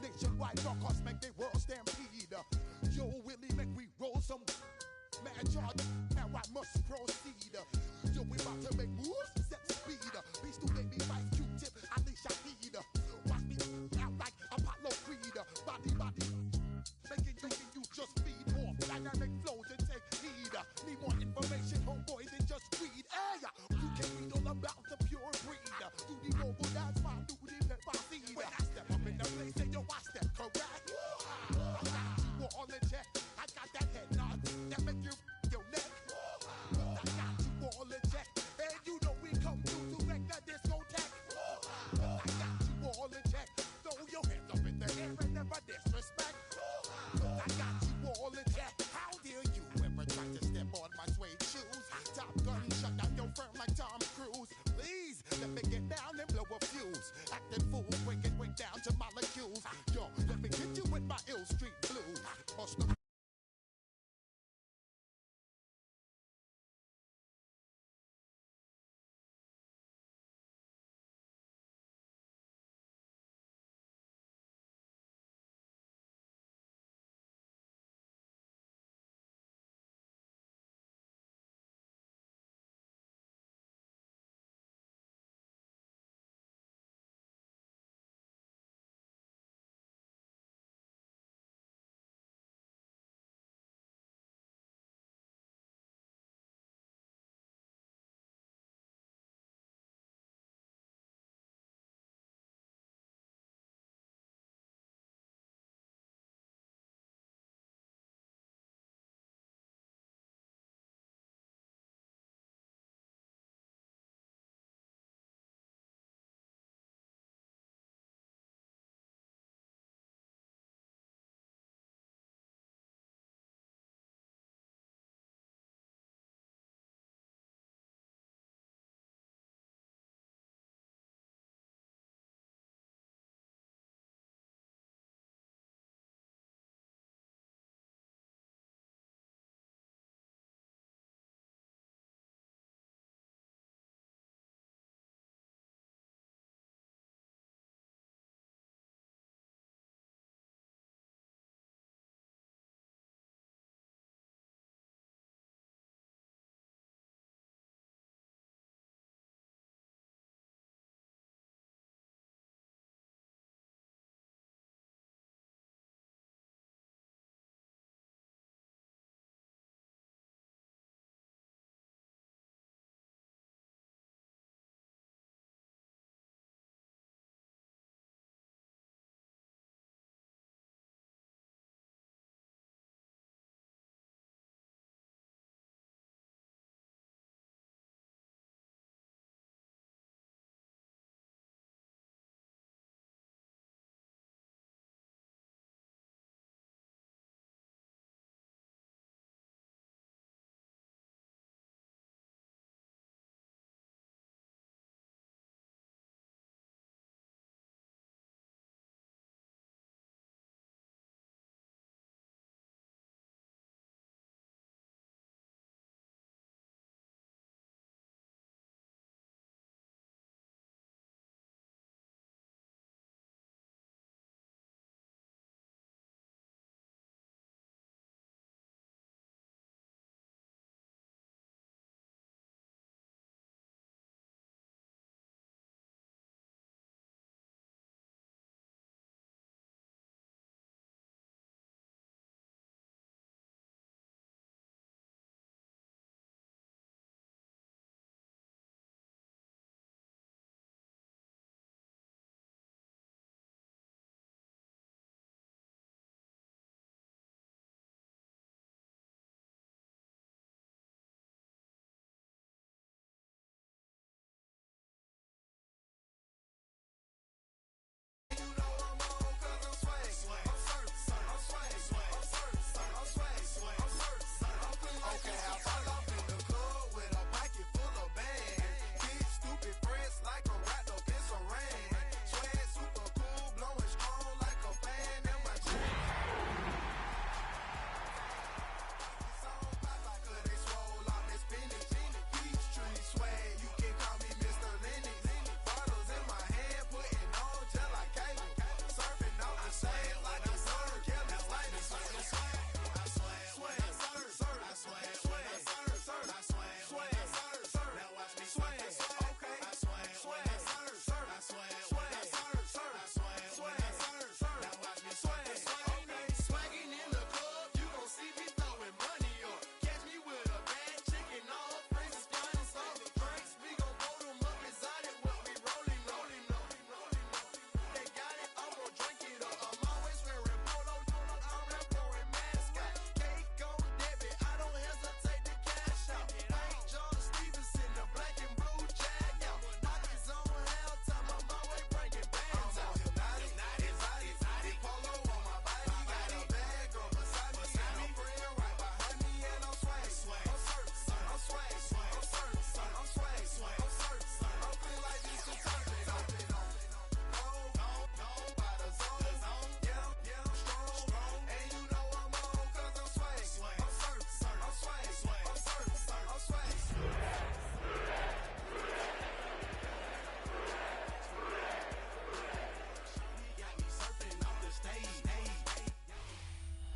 nationwide rockers make the world stampede. Yo, Willie, make we roll some man charge. Now I must proceed. Yo, we about to make moves, set speed. Beast to make me fight Q-tip, I need Shahid. Watch me out like Apollo Creed. Body, making you just feed off dynamic flows and take heed. Need more information, homeboy, than just read. Hey, you can read all about the pure breed. Do the noble, that's my duty, pep I see. When I step up in the place, and yo, I step correct.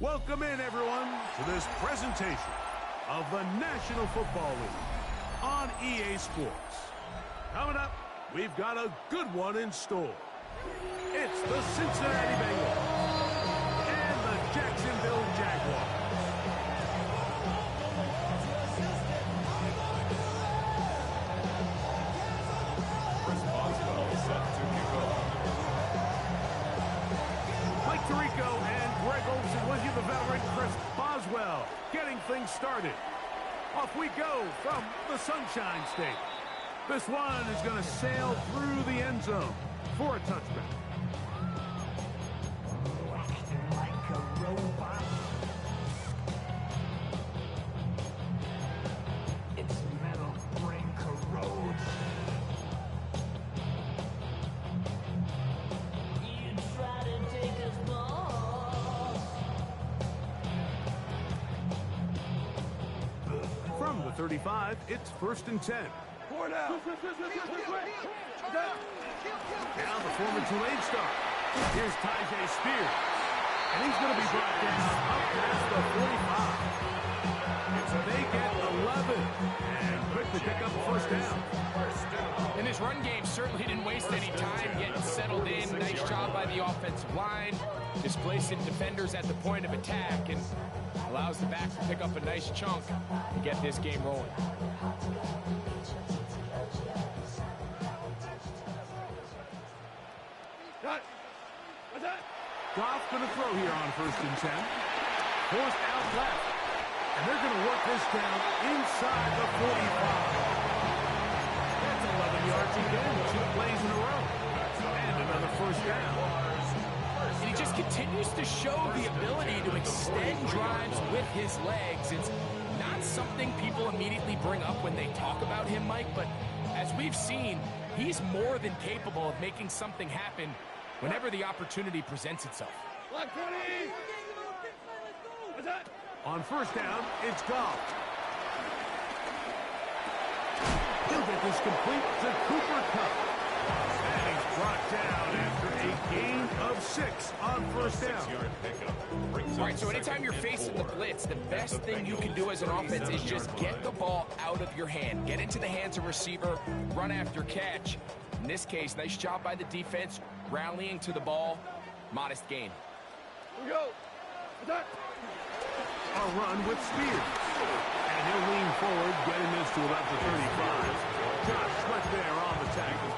Welcome in, everyone, to this presentation of the National Football League on EA Sports. Coming up, we've got a good one in store. It's the Cincinnati Bengals and the Jacksonville Jaguars. Mike Tirico and Greg Olsen with you, the veteran Chris Boswell, getting things started. Off we go from the Sunshine State. This one is going to sail through the end zone for a touchback. Like a robot. Its metal brain corrodes. You try to take us boss. From the 35, it's 1st and 10. Now the former Tulane star. Here's Tyjae Spears. And he's going to be brought down up past the 45. So they get 11 and quick to pick up a first down. And his run game certainly didn't waste any time getting settled in. Nice job by the offensive line, displacing defenders at the point of attack, and allows the back to pick up a nice chunk to get this game rolling. Goff going to throw here on 1st and 10. Forced out left. And they're going to work this down inside the 45. That's 11 yards again, 2 plays in a row. And another first down. And he just continues to show the ability to extend drives with his legs. It's not something people immediately bring up when they talk about him, Mike, but as we've seen, he's more than capable of making something happen whenever the opportunity presents itself. On first down, it's Goff. He'll get this complete to Cooper Kupp. And he's brought down after a gain of 6 on first down. All right, so anytime you're facing the blitz, the best thing you can do as an offense is just get the ball out of your hand. Get into the hands of receiver, run after catch. In this case, nice job by the defense, rallying to the ball, modest gain. Here we go. A run with Spears. And he'll lean forward, getting this to about the 35. Josh Sweat there on the tackle.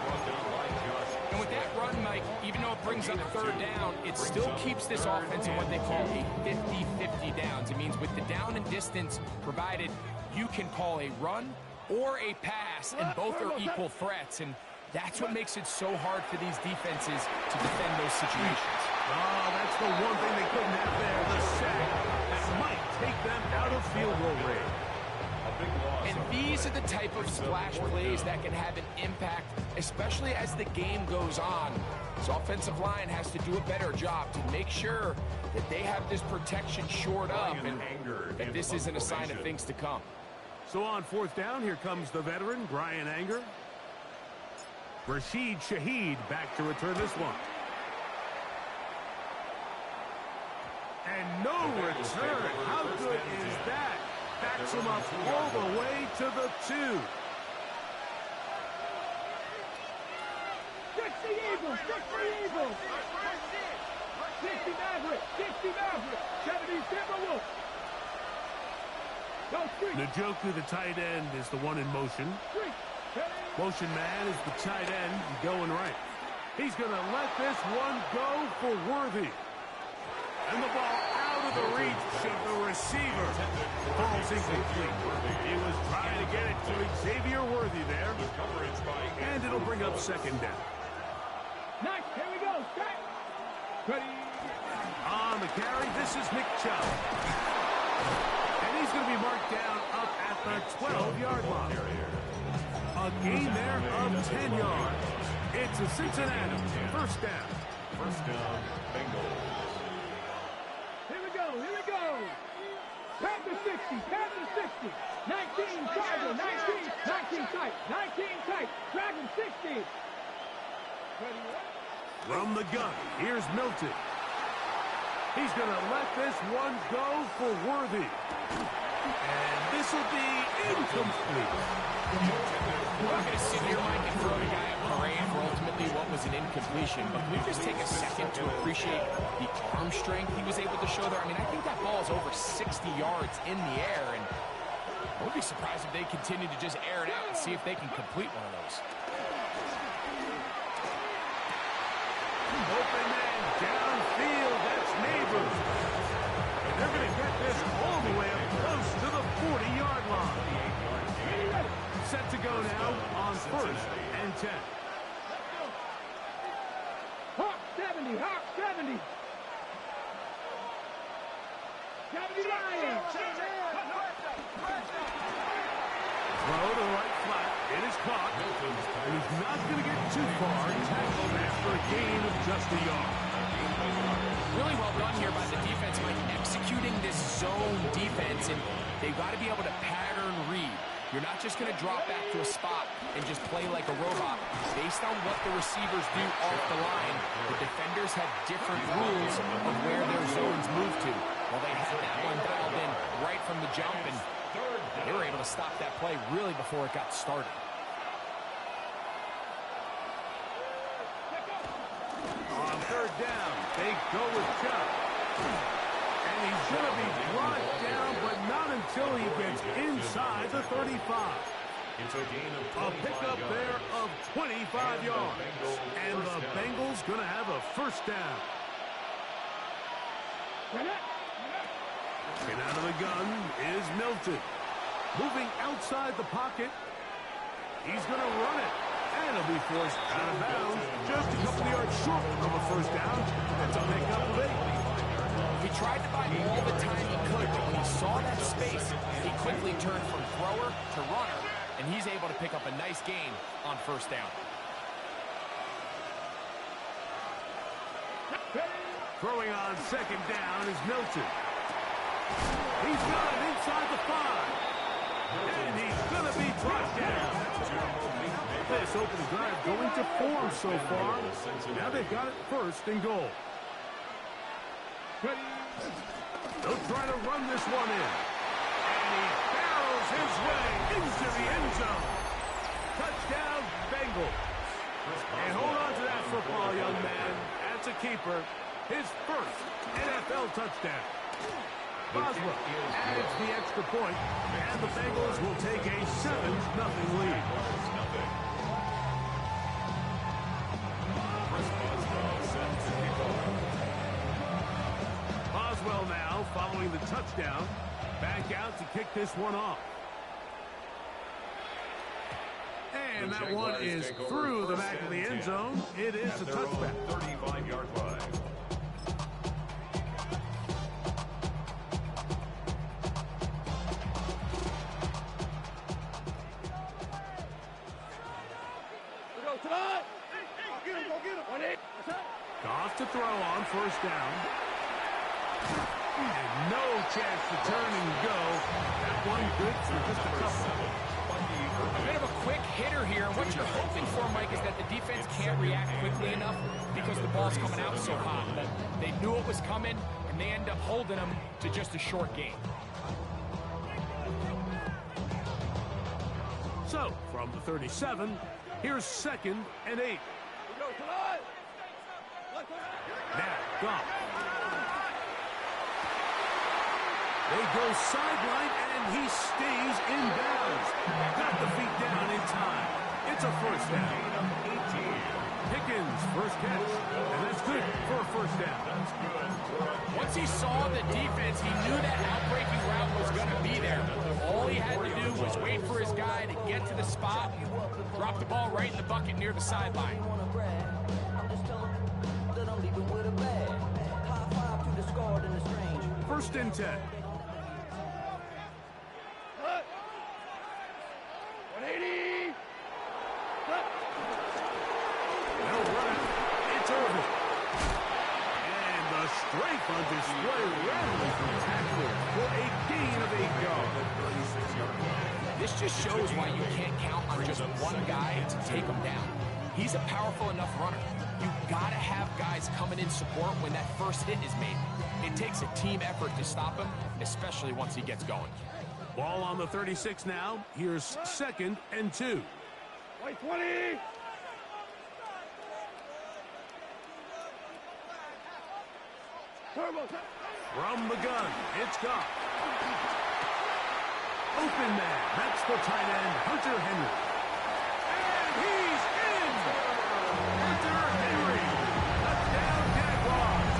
And with that run, Mike, even though it brings up 3rd down, it still keeps this offense in what they call a 50-50 downs. It means with the down and distance provided, you can call a run or a pass, and both are equal threats. And that's what makes it so hard for these defenses to defend those situations. Oh, that's the one thing they couldn't have there, the sack. That might take them out of field goal range. And these are the type of splash plays that can have an impact, especially as the game goes on. This offensive line has to do a better job to make sure that they have this protection shored up and that this isn't a sign of things to come. So on 4th down, here comes the veteran, Brian Anger. Rashid Shaheed back to return this one. And no return. How good is that? Backs him up all the way to the 2. Dixie Eagles! Dixie Eagles! 60 Maverick! 60 Maverick! 70 Timberwolves! Njoku, the tight end, is the one in motion. Motion man is the tight end going right. He's going to let this one go for Worthy. And the ball out of the reach of the receiver. Falls incomplete. He was trying to get it to Xavier Worthy there. And it'll bring up 2nd down. Nice. Here we go. Strike. Ready. On the carry, this is Nick Chubb. And he's going to be marked down up at the 12-yard line. A gain there of 10 yards. It's a Cincinnati 1st down. First down, Bengals. Here we go. Here we go. Panther 60. Panther 60. 19 Tiger. 19 tight. 19 tight. Dragon 60. From the gun, here's Milton. He's going to let this one go for Worthy. And this will be incomplete. We're not going to sit here, Mike, and throw the guy a parade for ultimately what was an incompletion, but can we just take a second to appreciate the arm strength he was able to show there? I mean, I think that ball is over 60 yards in the air, and I would be surprised if they continue to just air it out and see if they can complete one of those. Open man downfield, that's Neighbors. And they're going to get this all the way up close to the 40-yard line. Set to go now on 1st and 10. Hawk 70, Hawk 70. 70 Lions. Throw to the right flat. It is caught. And he's not going to get too far. Tackled after a gain of just a yard. Really well done here by the defense, Mike, executing this zone defense, and they've got to be able to pattern read. You're not just going to drop back to a spot and just play like a robot. Based on what the receivers do off the line, the defenders have different rules of where their zones move to. Well, they had that one dialed in right from the jump, and they were able to stop that play really before it got started. On 3rd down, they go with Chubb. And he's going to be brought down, but not until he gets inside the 35. It's a gain of A pickup there of 25 yards. And the Bengals going to have a 1st down. And out of the gun is Milton. Moving outside the pocket. He's going to run it. And he'll be forced out of bounds. Just a couple yards short of a 1st down. That's a pickup of 8. He tried to buy all the time he could, but when he saw that space, he quickly turned from thrower to runner, and he's able to pick up a nice gain on 1st down. Throwing on 2nd down is Milton. He's got it inside the 5. And he's going to be brought down. This opening drive going to form so far. Now they've got it 1st and goal. They'll try to run this one in. And he barrels his way into the end zone. Touchdown, Bengals. And hold on to that football, young man. That's a keeper. His 1st NFL touchdown. Boswell adds the extra point, and the Bengals will take a 7-0 lead. Boswell now following the touchdown. Back out to kick this one off. And that one is through the back of the end zone. It is a touchback. 35-yard line. Goff to throw on 1st down. And no chance to turn and go. That one good for just a couple. A bit of a quick hitter here. What you're hoping for, Mike, is that the defense can't react quickly enough because the ball's coming out so hot. But they knew it was coming, and they end up holding them to just a short game. So, from the 37, here's 2nd and 8. Now, Goff. They go sideline, and he stays in bounds. Got the feet down in time. It's a 1st down. Pickens, 1st catch, and that's good for a 1st down. Once he saw the defense, he knew that outbreaking route was going to be there. All he had to do was wait for his guy to get to the spot and drop the ball right in the bucket near the sideline. 1st and 10. 180. They'll run it. It's over. And the strength on display rattling from tacklers for a gain of 8 yards. This just shows why you can't count on just one guy to take him down. He's a powerful enough runner. You gotta have guys coming in support when that first hit is made. It takes a team effort to stop him, especially once he gets going. Ball on the 36 now. Here's 2nd and 2. Play 20. From the gun, it's Goff. Open man, that's the tight end, Hunter Henry. And he's in! Hunter Henry, touchdown Jaguars.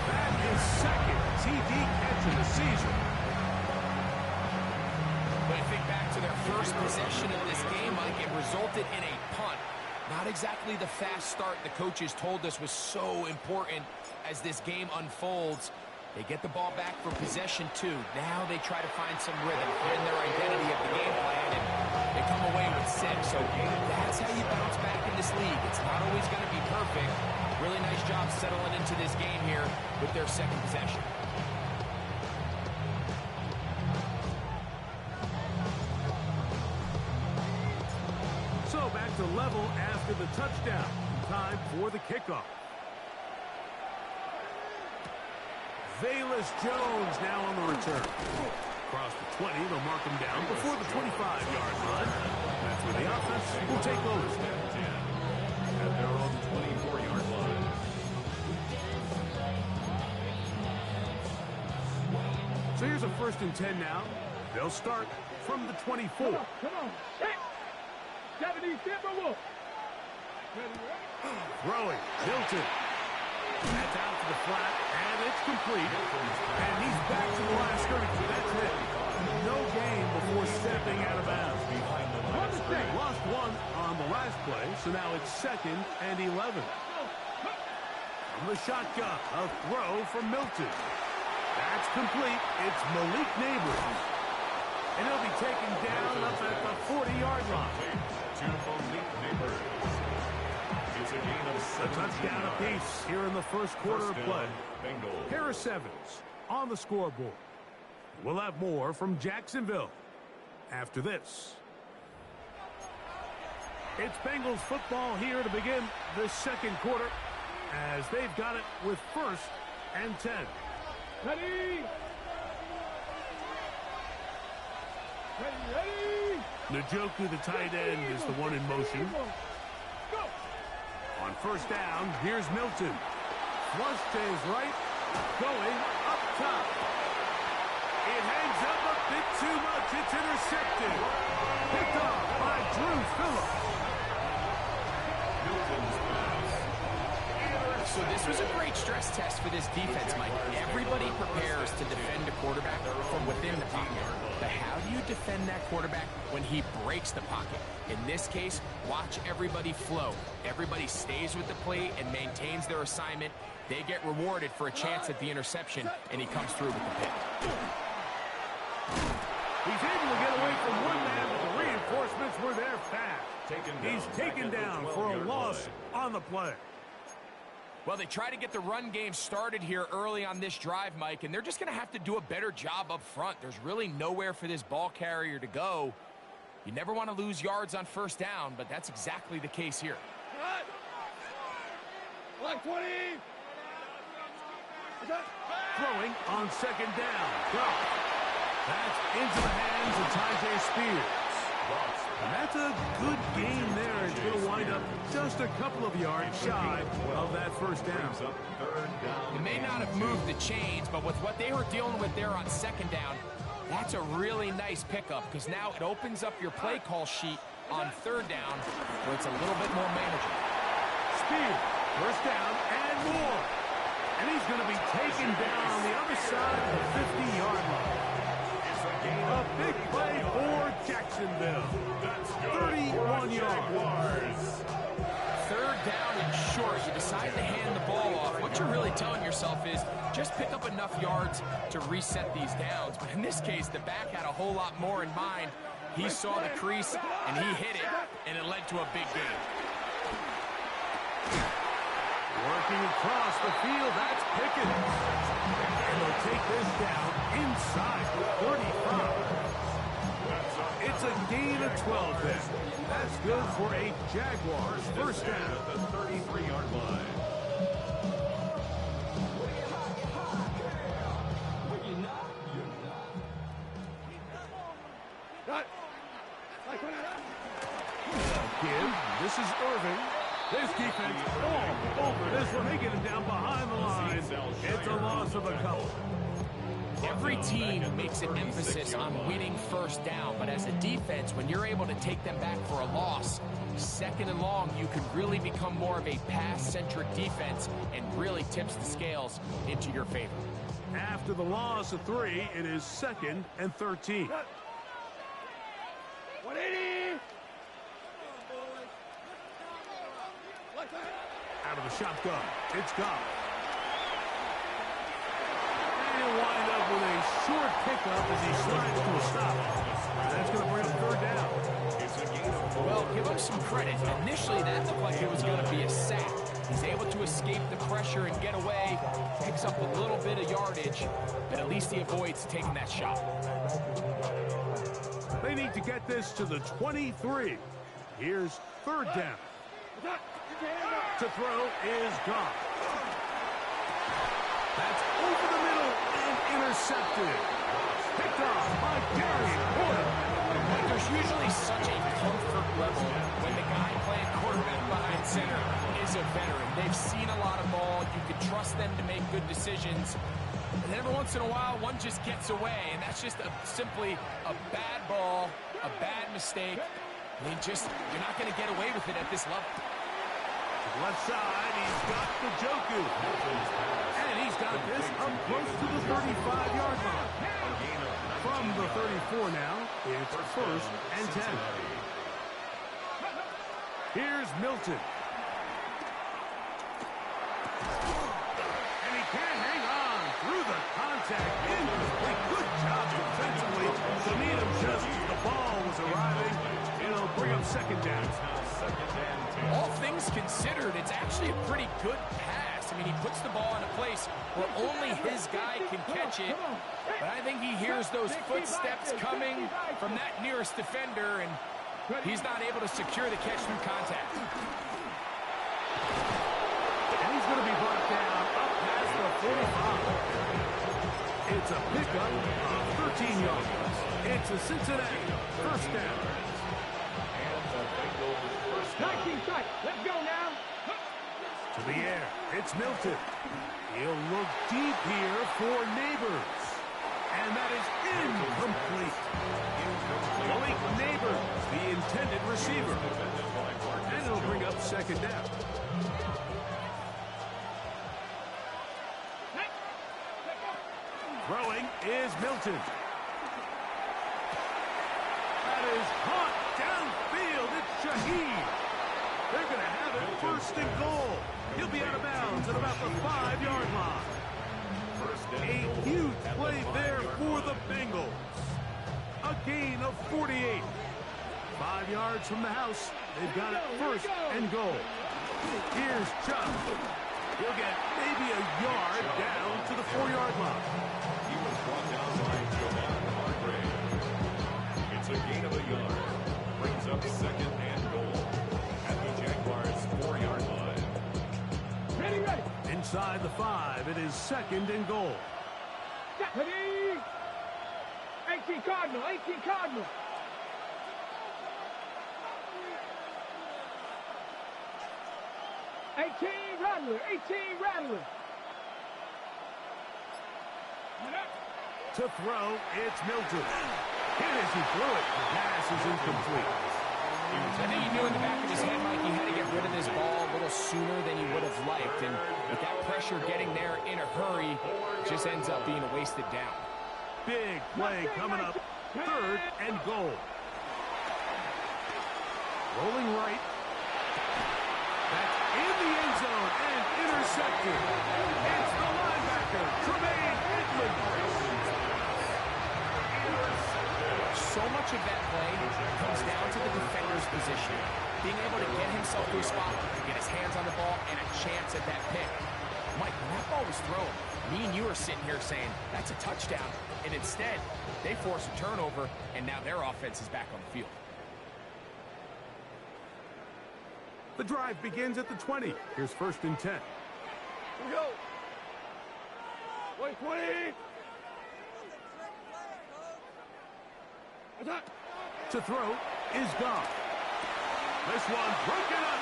That is 2nd TD catch of the season. But I think back to their first possession of this game, Mike, it resulted in a punt. Not exactly the fast start the coaches told us was so important as this game unfolds. They get the ball back for possession 2. Now they try to find some rhythm, find their identity of the game plan, and they come away with 6. So that's how you bounce back in this league. It's not always going to be perfect. Really nice job settling into this game here with their 2nd possession. So back to level after the touchdown. Time for the kickoff. Velus Jones now on the return. Across the 20, they'll mark him down before the 25-yard line. That's where the offense will take over. At their own 24-yard line. So here's a 1st and 10 now. They'll start from the 24. Come on. Hit. 70 Timberwolves. Throwing, Milton. That's out to the flat, and it's complete. And he's back to the last 30. That's it. No gain before stepping out of bounds. Lost 1 on the last play, so now it's 2nd and 11. From the shotgun, a throw from Milton. That's complete. It's Malik Neighbors. And he'll be taken down up at the 40-yard line. To Malik Neighbors. It's a gain of A 17 touchdown yards. apiece here in the first quarter of play. Bengals. Harris Evans on the scoreboard. We'll have more from Jacksonville after this. It's Bengals football here to begin the 2nd quarter as they've got it with 1st and 10. Ready. Ready. Njoku, the tight end, is the one in motion. Go. On 1st down, here's Milton. Flush to his right, going up top. It hangs up a bit too much. It's intercepted. Picked up by Drew Phillips. Milton's pass. So this was a great stress test for this defense, Mike. Everybody prepares to defend a quarterback from within the pocket. But how do you defend that quarterback when he breaks the pocket? In this case, watch everybody flow. Everybody stays with the play and maintains their assignment. They get rewarded for a chance at the interception, and he comes through with the pick. He's able to get away from one man, but the reinforcements were there fast. He's taken down for a loss on the play. Well, they try to get the run game started here early on this drive, Mike, and they're just going to have to do a better job up front. There's really nowhere for this ball carrier to go. You never want to lose yards on 1st down, but that's exactly the case here. Like 20. Throwing on 2nd down. That's into the hands of Tyjae Spears. And that's a good gain there. It's going to wind up just a couple of yards shy of that 1st down. They may not have moved the chains, but with what they were dealing with there on 2nd down, that's a really nice pickup because now it opens up your play call sheet on 3rd down where it's a little bit more manageable. Spears, 1st down and more. And he's going to be taken down on the other side of the 50-yard line. A big play for Jacksonville. 31 yards. 3rd down and short. You decide to hand the ball off. What you're really telling yourself is just pick up enough yards to reset these downs. But in this case, the back had a whole lot more in mind. He saw the crease, and he hit it, and it led to a big gain. Working across the field, that's Pickens. And they'll take this down inside the 35. It's a gain of 12 then. That's good for a Jaguars first down. At the 33-yard line. Give. This is Irving. This defense all over this one. They get him down behind the line. It's a loss of a couple. Every team makes an emphasis on winning first down, but as a defense, when you're able to take them back for a loss, second and long, you can really become more of a pass-centric defense and really tips the scales into your favor. After the loss of 3, it is 2nd and 13. 180. Out of the shotgun. It's gone. And wind up with a short pickup as he slides to a stop. That's going to bring up 3rd down. Well, give him some credit. Initially, that looked like it was going to be a sack. He's able to escape the pressure and get away, picks up a little bit of yardage, but at least he avoids taking that shot. They need to get this to the 23. Here's 3rd down. To throw is gone. That's over the middle and intercepted. Picked off by Gary Porter. There's usually such a comfort level when the guy playing quarterback behind center is a veteran. They've seen a lot of ball. You can trust them to make good decisions. And then every once in a while, one just gets away, and that's just simply a bad ball, a bad mistake. I mean, you're not going to get away with it at this level. Left side, he's got the Joku. And he's got this up close to the 35-yard line. From the 34 now, it's 1st and 10. Here's Milton. And he can't hang on through the contact. Incomplete. Good job defensively to meet him just as the ball was arriving. It'll bring up 2nd down. All things considered, it's actually a pretty good pass. I mean, he puts the ball in a place where only his guy can catch it. But I think he hears those footsteps coming from that nearest defender, and he's not able to secure the catch through contact. And he's going to be brought down up past the 45. It's a pickup of 13 yards. It's a Cincinnati first down. 19 tight. Let's go now. To the air. It's Milton. He'll look deep here for Neighbors. And that is incomplete. Malik Neighbors, the intended receiver. And it'll bring up 2nd down. Throwing is Milton. That is caught downfield. It's Shaheed. They're going to have it 1st and goal. He'll be out of bounds at about the 5-yard line. A huge play there for the Bengals. A gain of 48. 5 yards from the house. They've got it 1st and goal. Here's Chubb. He'll get maybe a yard down to the 4-yard line. He was brought down by Jovan Hargrave. It's a gain of a yard. Brings up 2nd and goal at the Jaguars' 4-yard line. Ready, ready. Inside the 5, it is 2nd and goal. Ready. 18 Cardinal. 18 Cardinal. Rattler. 18 Rattler. To throw, it's Milton. Hit as he threw it. The pass is incomplete. I think he knew in the back of his head, Mike, he had to get rid of this ball a little sooner than he would have liked. And with that pressure getting there in a hurry, just ends up being a wasted down. Big play coming up. 3rd and goal. Rolling right. That's in the end zone and intercepted. It's the linebacker, Tremaine Edmonds. So much of that play comes down to the defender's position. Being able to get himself to a spot, get his hands on the ball, and a chance at that pick. Mike, when that ball was thrown, Me and you are sitting here saying, that's a touchdown. And instead, they force a turnover, and now their offense is back on the field. The drive begins at the 20. Here's 1st and 10. Here we go. Wait, 20. Attack. To throw is gone. This one broken up.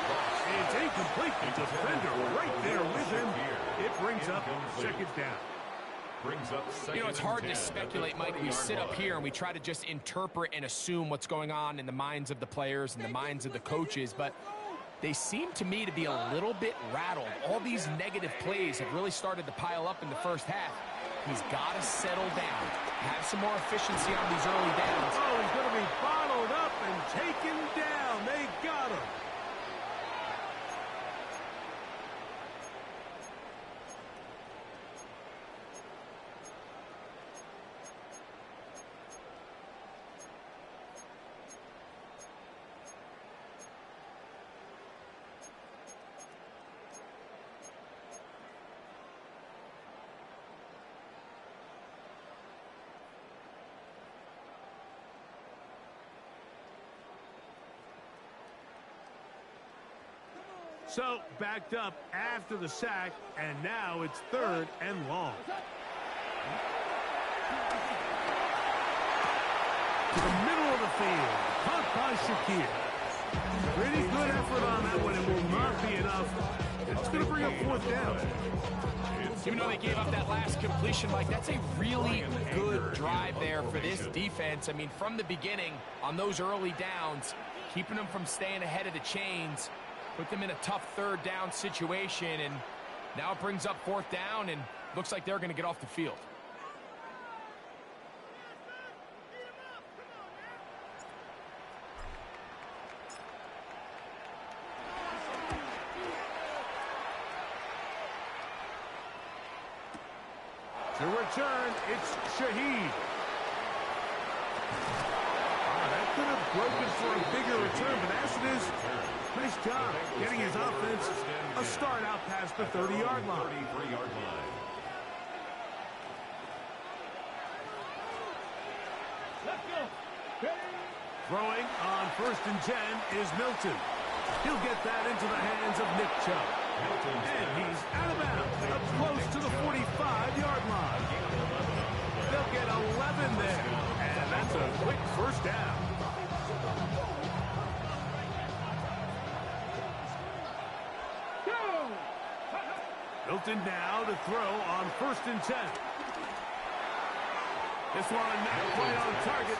It's incomplete. The defender right there with him. It brings up 2nd down. You know, it's hard to speculate, Mike. We sit up here and we try to just interpret and assume what's going on in the minds of the players and the minds of the coaches, but they seem to me to be a little bit rattled. All these negative plays have really started to pile up in the first half. He's got to settle down, have some more efficiency on these early downs. Oh, he's going to be bottled up and taken down. They got him. So, backed up after the sack, and now it's 3rd and long. To the middle of the field, caught by Shakir. Pretty good effort on that one. It will not be enough. It's going to bring up 4th down. Even though they gave up that last completion, Mike, that's a really good drive there for this defense. I mean, from the beginning, on those early downs, keeping them from staying ahead of the chains, put them in a tough 3rd down situation, and now it brings up 4th down, and looks like they're going to get off the field. To return, it's Shaheed. That could have broken for a bigger return, but as it is, nice job getting his offense a start out past the 30-yard line. Let's go. Throwing on 1st and 10 is Milton. He'll get that into the hands of Nick Chubb. And he's out of bounds, up close to the 45-yard line. They'll get 11 there, and that's a quick 1st down. Milton now to throw on 1st and 10. This one not quite on target.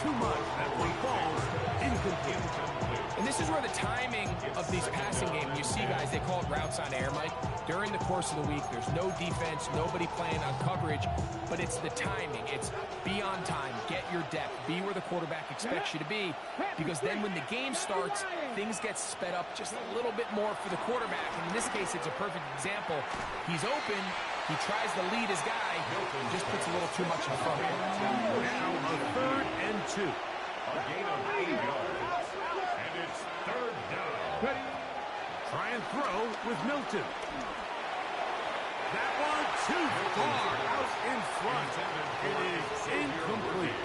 Too much. That one falls incomplete. And this is where the timing of these passing games, you see guys, they call it routes on air, Mike. During the course of the week, there's no defense, nobody playing on coverage, but it's the timing. It's be on time, get your depth, be where the quarterback expects you to be, because then when the game starts, things get sped up just a little bit more for the quarterback. And in this case, it's a perfect example. He's open, he tries to lead his guy, just puts a little too much in front of him. Now a 3rd and 2. A gain of 8 yards. And it's 3rd down. Try and throw with Milton. That one too far out in front. It is incomplete.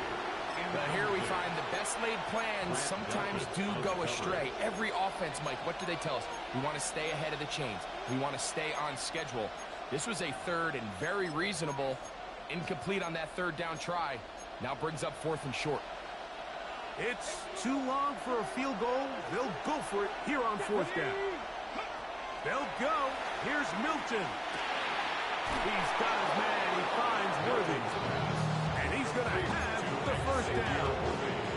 Now here we find the best laid plans sometimes do go astray. Every offense, Mike, what do they tell us? We want to stay ahead of the chains. We want to stay on schedule. This was a 3rd and very reasonable. Incomplete on that 3rd down try. Now brings up 4th and short. It's too long for a field goal. They'll go for it here on 4th down. They'll go. Here's Milton. He's got his man. He finds Worthy. And he's going to have the 1st down.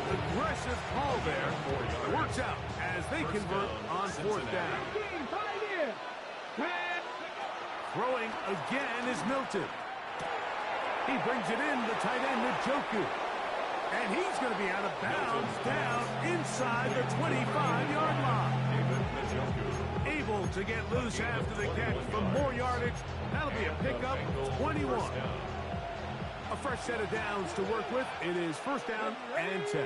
Aggressive call there. Works out as they convert on 4th down. Throwing again is Milton. He brings it in, the tight end, Njoku. And he's going to be out of bounds down inside the 25-yard line. Able to get loose after the catch for more yardage. That'll be a pickup, 21. A fresh set of downs to work with. It is 1st down and 10.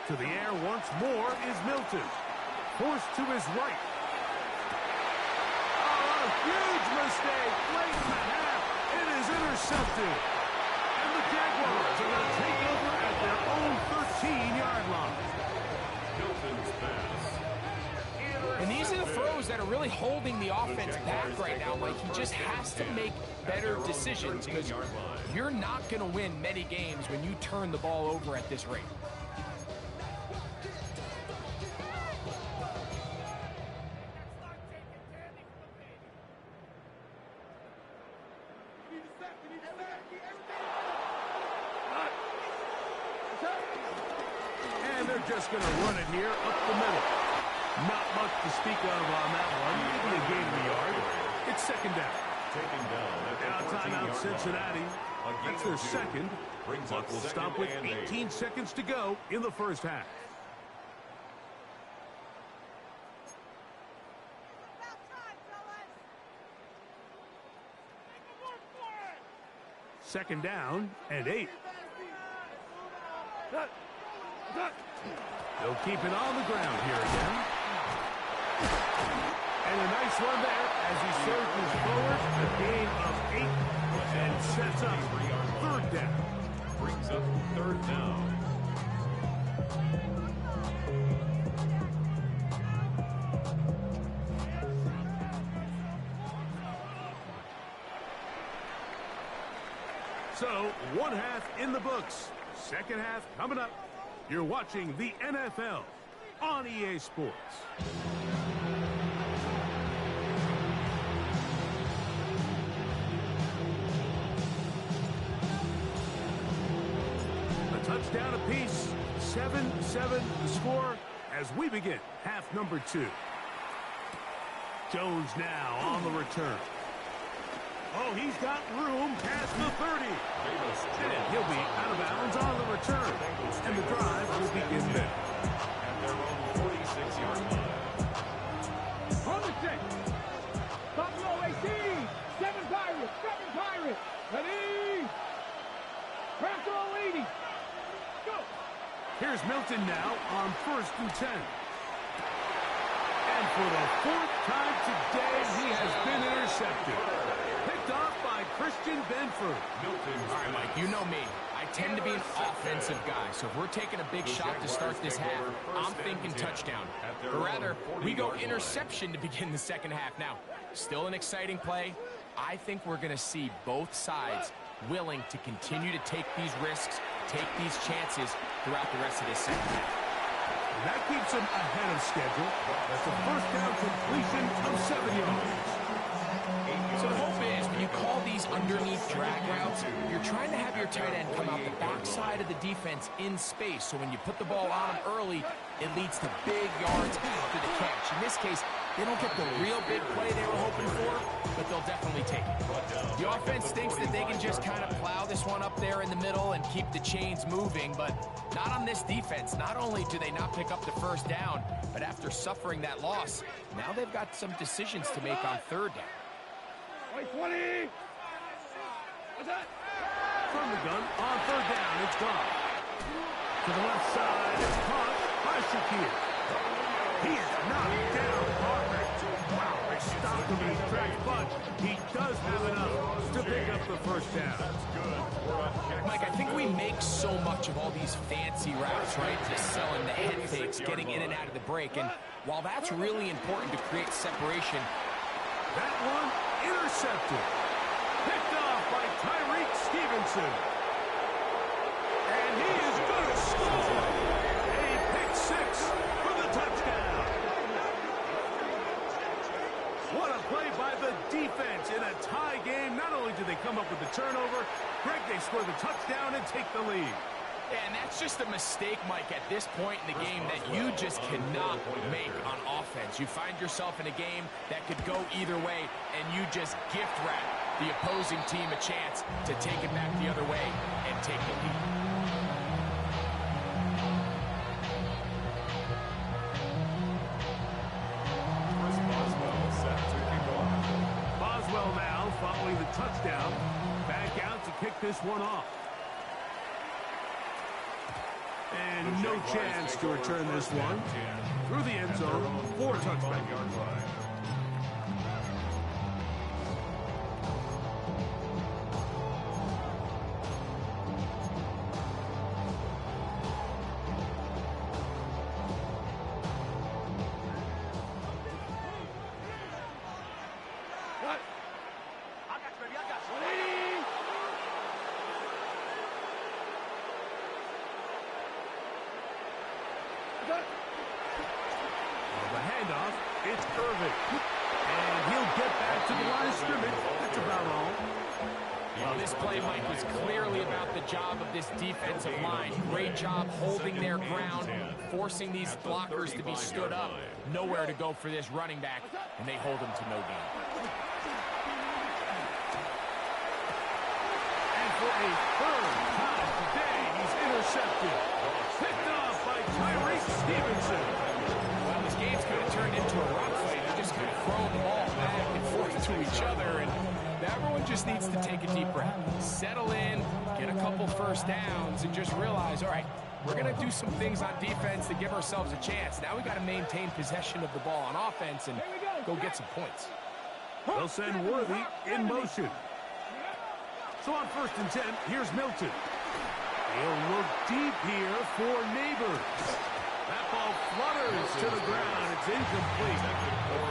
To the air once more is Milton. Forced to his right. Oh, a huge mistake late in the half. It is intercepted. And the Jaguars are going to take over at their own 13-yard line. Milton's pass. And these are the throws that are really holding the offense back right now. Like, he just has to make better decisions because you're not going to win many games when you turn the ball over at this rate. And they're just going to run it here up the middle. Not much to speak of on that one. Maybe a gain of a yard. It's second down. Taken down at the Now timeout 14-yard Cincinnati. line. That's their second. Brings up But we'll second stop with and 18 seconds to go in the first half. Second down and 8. They'll keep it on the ground here again. And a nice run there as he surges forward. A gain of 8 and sets up third down. Brings up third down. So, one half in the books. Second half coming up. You're watching the NFL on EA Sports. A touchdown apiece. 7-7 the score as we begin half number 2. Jones now on the return. Oh, he's got room past the 30. And he'll be out of bounds on the return. And the drive will begin there. At their own 46-yard line. On the 6. Buffalo 18. 7 Pirates. Ready. Press all 80. Go. Here's Milton now on 1st and 10. And for the 4th time today, he has been intercepted. Picked off by Christian Benford. All right, Mike, you know me. I tend to be an offensive guy, so if we're taking a big shot to start this half, I'm thinking touchdown. But rather, we go interception to begin the second half. Now, still an exciting play. I think we're going to see both sides willing to continue to take these risks, take these chances throughout the rest of this second half. And that keeps him ahead of schedule. That's a first down completion of 7 yards. So the hope is when you call these underneath drag routes, you're trying to have your tight end come out the backside of the defense in space. So when you put the ball on him early, it leads to big yards after the catch. In this case, they don't get the real big play they were hoping for, but they'll definitely take it. The offense thinks that they can just kind of plow this one up there in the middle and keep the chains moving, but not on this defense. Not only do they not pick up the first down, but after suffering that loss, now they've got some decisions to make on third down. 20. What's that? From the gun, on third down, it's gone. To the left side, it's caught by Shakir. He is knocked down hard. Wow, they stopped him in his tracks, but he does have enough to pick up the first down. Mike, I think we make so much of all these fancy routes, right? Just selling the head fakes, getting in and out of the break. And while that's really important to create separation, that one intercepted. Picked off by Tyreek Stevenson. And he is going to score. A pick 6 for the touchdown. What a play by the defense in a tie game. Not only do they come up with the turnover, Greg, they score the touchdown and take the lead. and that's just a mistake, Mike, at this point in the game that you just cannot make on offense. You find yourself in a game that could go either way, and you just gift wrap the opposing team a chance to take it back the other way and take the lead. Boswell now following the touchdown. Back out to kick this one off. And no chance to return this one. Through the end zone, 4 touchdowns. It's Irving. And he'll get back to the line of scrimmage. That's about all. Well, this play, Mike, was clearly about the job of this defensive line. Great job holding their ground, forcing these blockers to be stood up. Nowhere to go for this running back, and they hold him to no gain. And for a third time today, he's intercepted. Picked off by Tyreek Stevenson. Well, this game's kind of turned into a rock fight. They're just kind of throwing the ball back and forth to each other, and everyone just needs to take a deep breath, settle in, get a couple first downs, and just realize, all right, we're going to do some things on defense to give ourselves a chance. Now we got to maintain possession of the ball on offense and go get some points. They'll send Worthy in motion. So on 1st and 10, here's Milton. He'll look deep here for Neighbors. That ball flutters to the ground. It's incomplete.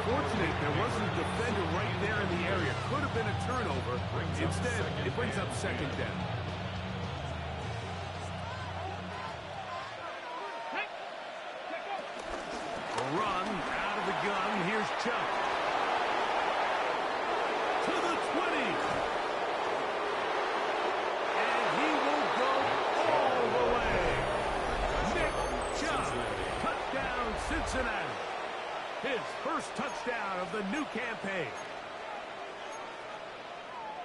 Fortunate there wasn't a defender right there in the area. Could have been a turnover. Instead, it brings up 2nd down. A run out of the gun. Here's Chuck. To the 20. And he will go all the way. Touchdown, Cincinnati. His first touchdown of the new campaign.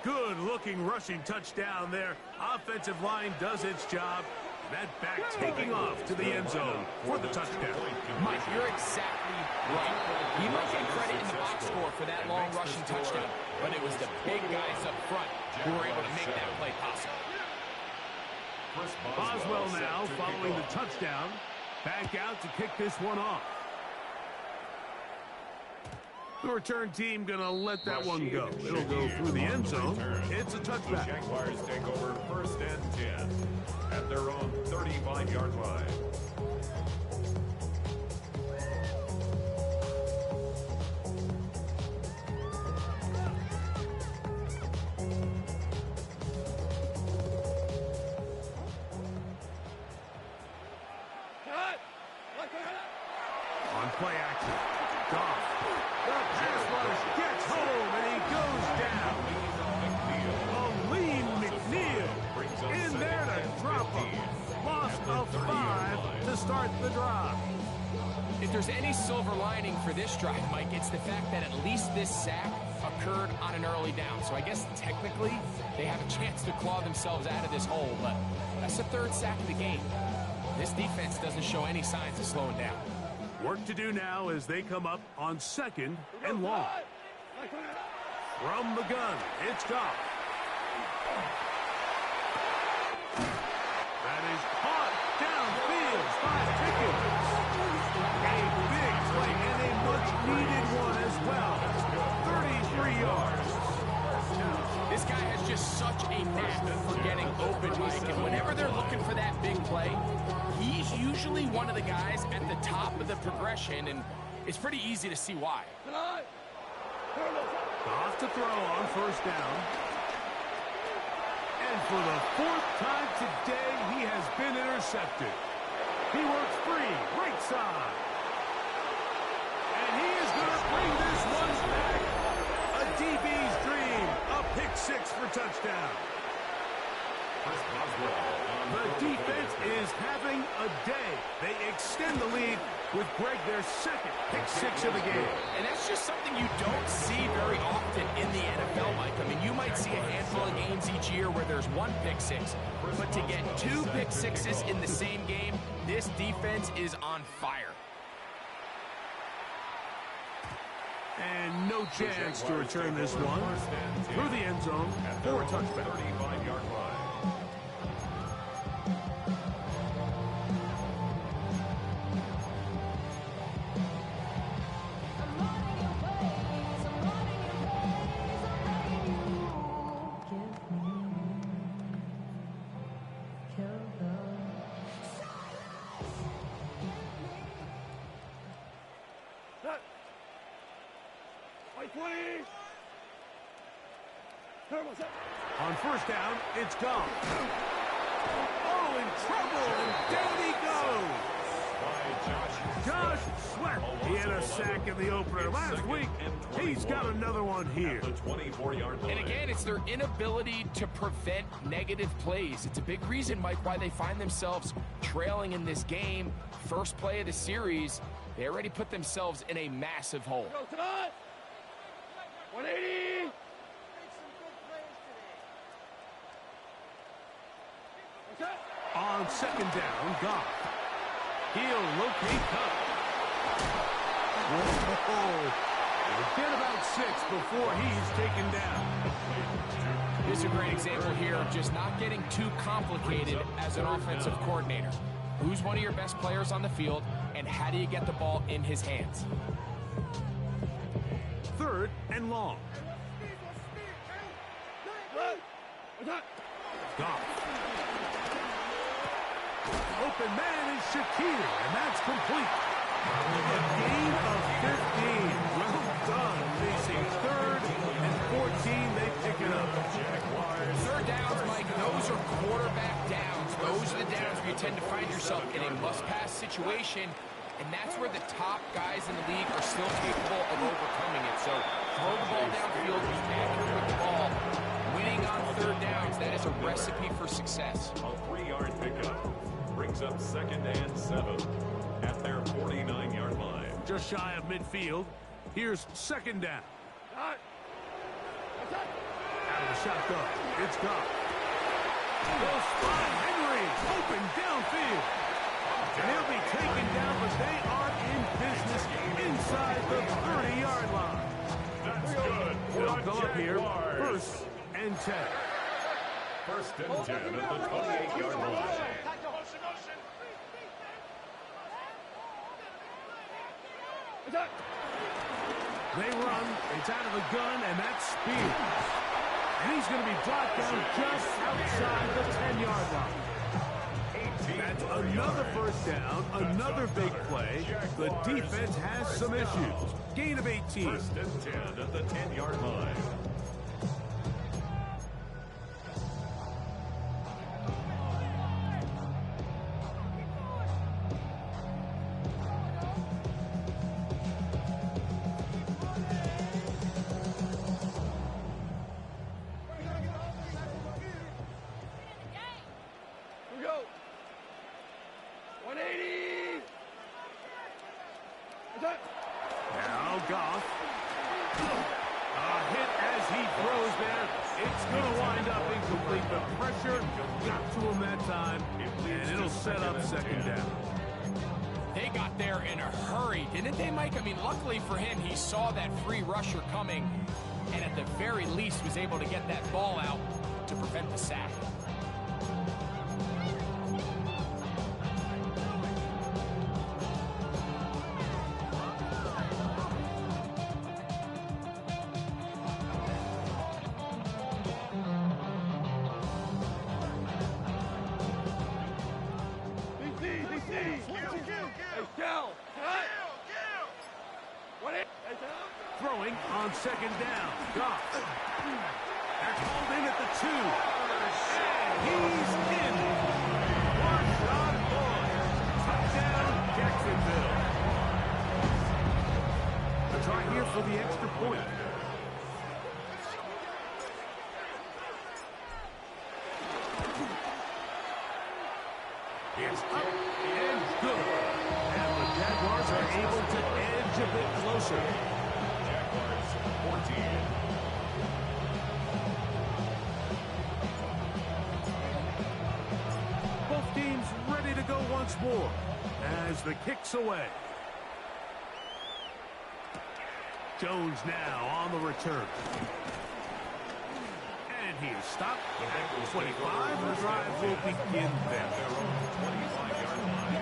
Good-looking rushing touchdown there. Offensive line does its job. That back taking off to the end zone for the touchdown. Mike, you're exactly right. He might get credit in the box score for that long rushing touchdown, but it was the big guys up front who were able to make that play possible. Boswell now following the touchdown. Back out to kick this one off. The return team going to let that one go. It'll go through the end zone. It's a touchback. The Jaguars take over 1st and 10 at their own 35-yard line. On play action. Goff. The pass rush gets home and he goes down. Aleem McNeil in there to drop him. Loss of 5 to start the drive. If there's any silver lining for this drive, Mike, it's the fact that at least this sack occurred on an early down. So I guess technically they have a chance to claw themselves out of this hole, but that's the 3rd sack of the game. This defense doesn't show any signs of slowing down. Work to do now as they come up on 2nd and long. From the gun, it's Goff. That is caught downfield by Pickens. A big play and a much-needed one as well. 33 yards. This guy has just such a knack for getting open, Mike, and whenever they're looking for that big play, he's usually one of the guys at the top of the progression, and it's pretty easy to see why. Off to throw on 1st down. And for the 4th time today, he has been intercepted. He works free, right side. And he is going to bring this one back. A DB's dream, a pick 6 for touchdown. The defense is having a day. They extend the lead with Greg their 2nd pick 6 of the game. And that's just something you don't see very often in the NFL, Mike. I mean, you might see a handful of games each year where there's 1 pick 6, but to get 2 pick 6s in the same game, this defense is on fire. And no chance to return this one through the end zone for a touchback. 35-yard line. On 1st down, it's Goff. Oh, in trouble, and down he goes. Josh Sweat. He had a sack in the opener last week. He's got another one here. And again, it's their inability to prevent negative plays. It's a big reason, Mike, why they find themselves trailing in this game. First play of the series, they already put themselves in a massive hole. 180. On second down, Goff. He'll locate Cup. Whoa. Get about 6 before he's taken down. This is a great example here of just not getting too complicated as an offensive coordinator. Who's one of your best players on the field, and how do you get the ball in his hands? Third and long. Goff. Open man is Shakir, and that's complete. A gain of 15. Well done. Facing third and 14, they pick it up. Third downs, Mike, those are quarterback downs. Those are the downs where you tend to find yourself in a must-pass situation, and that's where the top guys in the league are still capable of overcoming it. So throw the ball downfield, be accurate with the ball. Winning on third downs, that is a recipe for success. A 3-yard pickup brings up 2nd and 7 at their 49-yard line. Just shy of midfield. Here's second down. Out of the shotgun. It's Goff. They'll spot Henry. Open downfield. And he'll be taken down, but they are in business inside the 30-yard line. That's good. They'll go up here. First and 10. First and 10 at the 28-yard line. They run, it's out of the gun, and that's Spears. And he's going to be brought down just outside the 10-yard line. That's another first down, another big play. The defense has some issues. Gain of 18. First and 10 at the 10-yard line. Now Goff. A hit as he throws there. It's going to wind up incomplete. The pressure got to him that time, and it'll set up second down. They got there in a hurry, didn't they, Mike? I mean, luckily for him, he saw that free rusher coming, and at the very least was able to get that ball out to prevent the sack. Throwing on second down. Goff. They're called in at the 2. And he's in. One shot ball. Touchdown, Jacksonville. A try here for the extra point. It's up and good. And the Jaguars are able to edge a bit closer. Jaguars 14. Both teams ready to go once more as the kick's away. Jones now on the return. And he's stopped at the 25. The drive will begin then. Their own 25-yard line.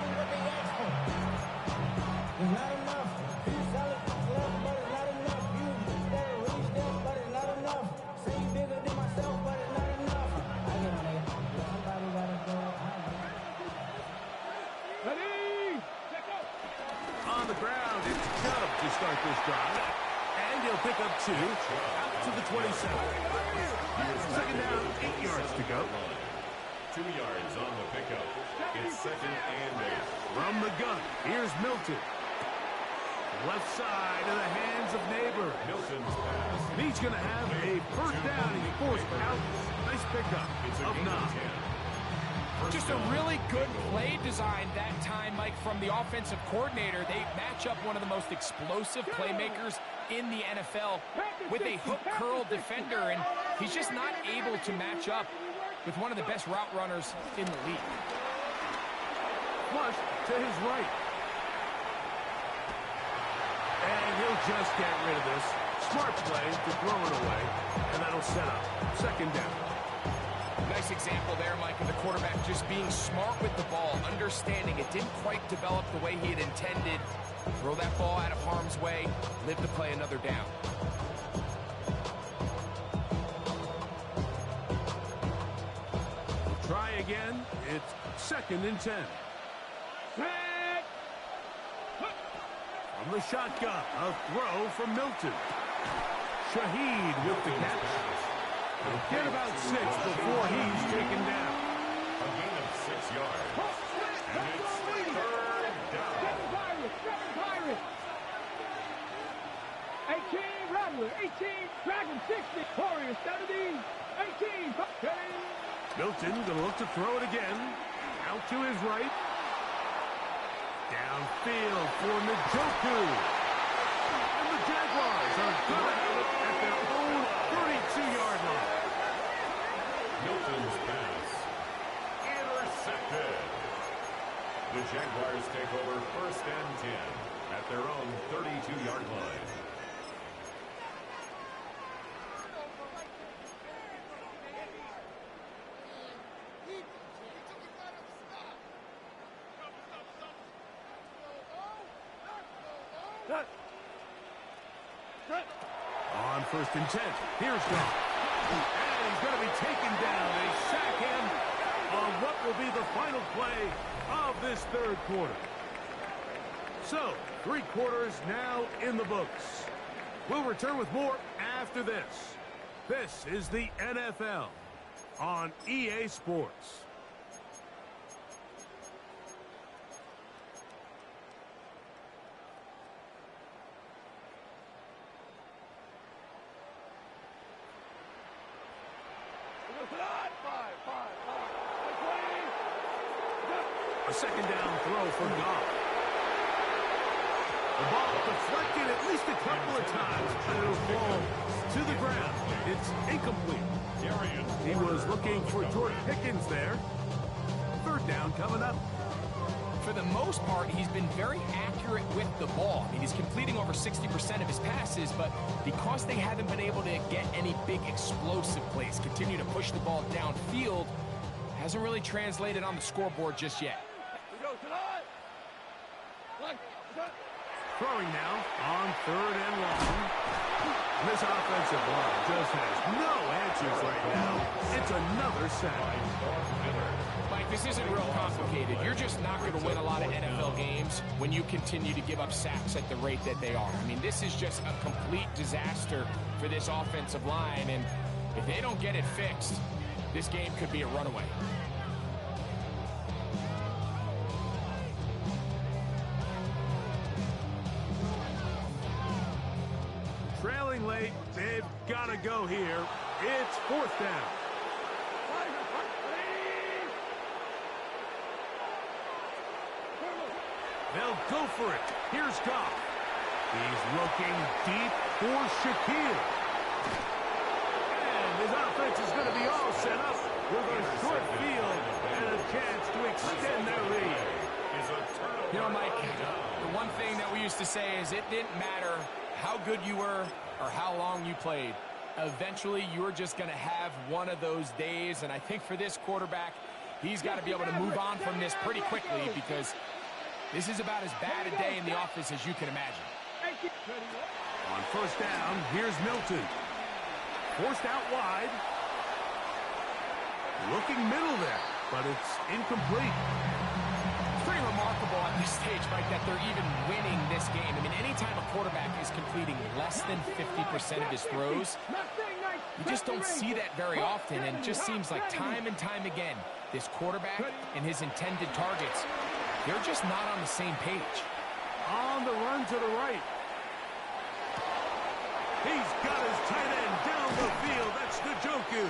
On the ground, it's Chubb to start this drive. And he'll pick up 2 out to the 27. Second down, 8 yards to go. 2 yards on the pickup. It's 2nd and 8. From the gun, here's Milton. Left side in the hands of Neighbor. Milton's pass. He's going to have a first down. He's forced out. Nice pickup It's a of gain of 9. 10. Just a really good play design that time, Mike, from the offensive coordinator. They match up one of the most explosive playmakers in the NFL with a hook curl defender, and he's just not able to match up with one of the best route runners in the league. Flush to his right. And he'll just get rid of this. Smart play to throw it away, and that'll set up 2nd down. Nice example there, Mike, of the quarterback just being smart with the ball, understanding it didn't quite develop the way he had intended. Throw that ball out of harm's way, live to play another down. Try again. It's 2nd and 10. From the shotgun, a throw from Milton. Shaheed with the catch. He'll get about 6 before he's taken down. A gain of 6 yards. And it's 3rd down. 7 Pirates. 18 Rattler. 18 Dragon 60. Warriors 70. 18 Milton gonna look to throw it again. Out to his right. Downfield for Njoku. And the Jaguars are good at their own 32-yard line. Milton's pass. Intercepted. The Jaguars take over 1st and 10 at their own 32-yard line. On 1st and 10, here's Goff. And he's going to be taken down. They sack him on what will be the final play of this 3rd quarter. So, 3 quarters now in the books. We'll return with more after this. This is the NFL on EA Sports. A 2nd down throw for Goff. The ball deflected at least a couple of times, and it'll fall to the ground. It's incomplete. He was looking for George Pickens there. 3rd down coming up. For the most part, he's been very accurate with the ball. I mean, he's completing over 60% of his passes, but because they haven't been able to get any big explosive plays, continue to push the ball downfield, hasn't really translated on the scoreboard just yet. Throwing now on 3rd and long. This offensive line just has no answers right now. It's another sack. Mike, this isn't real complicated. You're just not going to win a lot of NFL games when you continue to give up sacks at the rate that they are. I mean, this is just a complete disaster for this offensive line, and if they don't get it fixed, this game could be a runaway. Trailing late, they've got to go here. It's 4th down. They'll go for it. Here's Goff. He's looking deep for Shaquille. And his offense is going to be all set up with a short field and a chance to extend their lead. You know, Mike, the one thing that we used to say is it didn't matter how good you were or how long you played. Eventually, you're just going to have one of those days, and I think for this quarterback, he's got to be able to move on from this pretty quickly because this is about as bad a day in the office as you can imagine. On 1st down, here's Milton. Forced out wide. Looking middle there, but it's incomplete. It's pretty remarkable at this stage, Mike, that they're even winning this game. I mean, anytime a quarterback is completing less than 50% of his throws, You just don't see that very often, and it just seems like time and time again, this quarterback and his intended targets, they're just not on the same page. On the run to the right. He's got his tight end down the field. That's Njoku.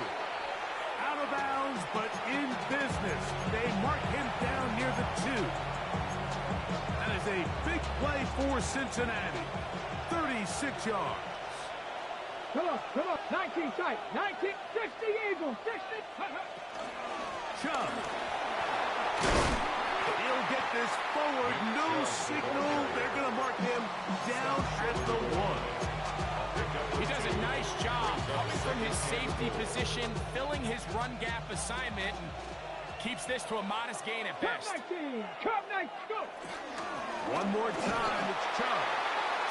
Out of bounds, but in business. They mark him down near the 2. That is a big play for Cincinnati. 36 yards. Come on. 19 tight. 19, 60 Eagles, 60. Chubb. He'll get this forward. No signal. They're going to mark him down at the 1. He does a nice job coming from his safety position, filling his run gap assignment, and keeps this to a modest gain at best. Cup 19, go! One more time, it's Chubb.